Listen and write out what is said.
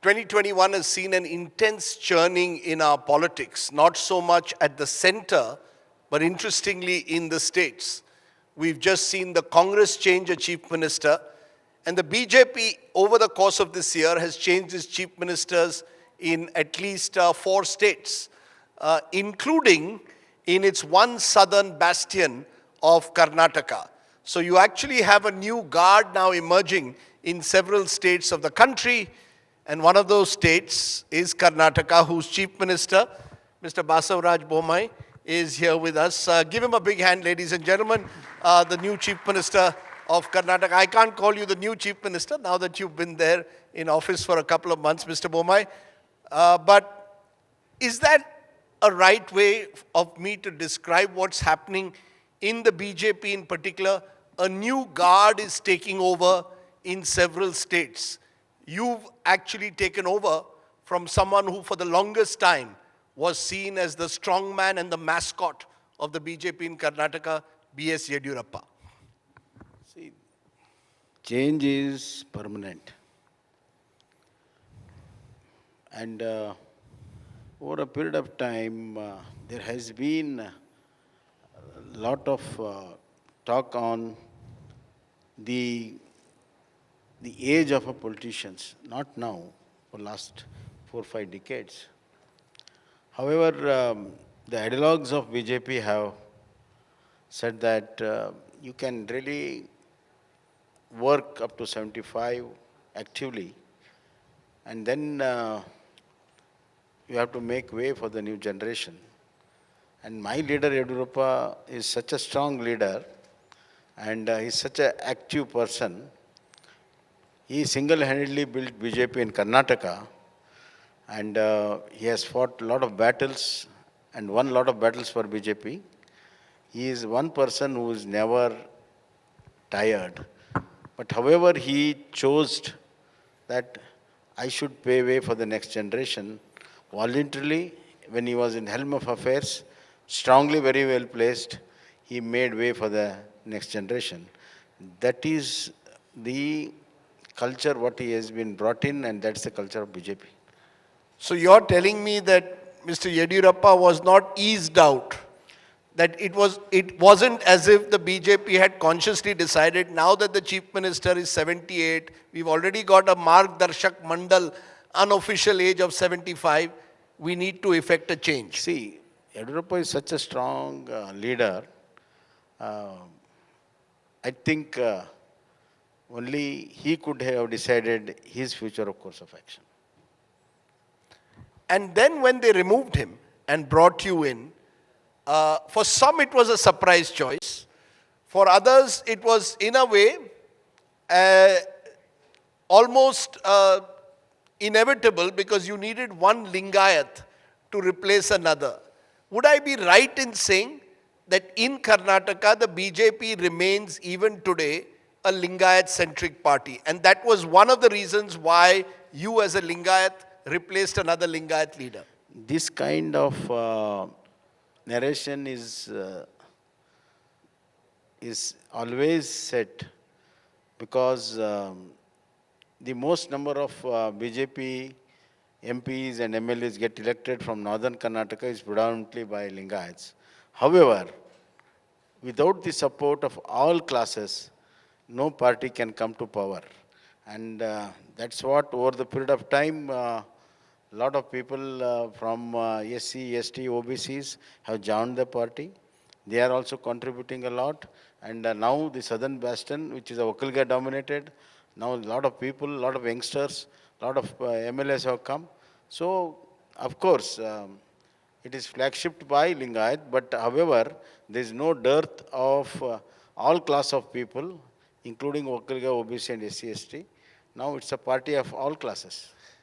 2021 has seen an intense churning in our politics, not so much at the center, but interestingly in the states. We've just seen the Congress change a chief minister, and the BJP over the course of this year has changed its chief ministers in at least 4 states, including in its one southern bastion of Karnataka. So you actually have a new guard now emerging in several states of the country. And one of those states is Karnataka, whose Chief Minister, Mr. Basavaraj Bommai, is here with us. Give him a big hand, ladies and gentlemen, the new Chief Minister of Karnataka. I can't call you the new Chief Minister now that you've been there in office for a couple of months, Mr. Bommai. But is that a right way of me to describe what's happening in the BJP in particular? A new guard is taking over in several states. You've actually taken over from someone who for the longest time was seen as the strongman and the mascot of the BJP in Karnataka, B.S. Yediyurappa. See, change is permanent. And over a period of time, there has been a lot of talk on the age of a politicians, not now, for last 4 or 5 decades. However, the ideologues of BJP have said that you can really work up to 75 actively, and then you have to make way for the new generation. And my leader, Yediyurappa, is such a strong leader, and he's such an active person. He single-handedly built BJP in Karnataka, and he has fought a lot of battles and won a lot of battles for BJP. He is one person who is never tired. But however, he chose that I should pay way for the next generation voluntarily. When he was in helm of affairs, strongly, very well placed, he made way for the next generation. That is the culture what he has been brought in, and that's the culture of BJP. So you're telling me that Mr. Yediyurappa was not eased out, that it wasn't as if the BJP had consciously decided now that the Chief Minister is 78, we've already got a Margdarshak Mandal unofficial age of 75, we need to effect a change. See, Yediyurappa is such a strong leader. I think only he could have decided his future of course of action. And then when they removed him and brought you in, for some it was a surprise choice. For others it was in a way almost inevitable because you needed one Lingayat to replace another. Would I be right in saying that in Karnataka the BJP remains even today a Lingayat-centric party? And that was one of the reasons why you as a Lingayat replaced another Lingayat leader. This kind of narration is always set because the most number of BJP MPs and MLAs get elected from northern Karnataka is predominantly by Lingayats. However, without the support of all classes, no party can come to power. And that's what over the period of time, a lot of people from SC, ST, OBCs have joined the party. They are also contributing a lot. And now the southern bastion, which is a Vakilga dominated, now a lot of people, a lot of youngsters, a lot of MLAs have come. So, of course, it is flagshipped by Lingayat, but however, there is no dearth of all class of people, including Vakilga, OBC and SC, ST. Now it's a party of all classes.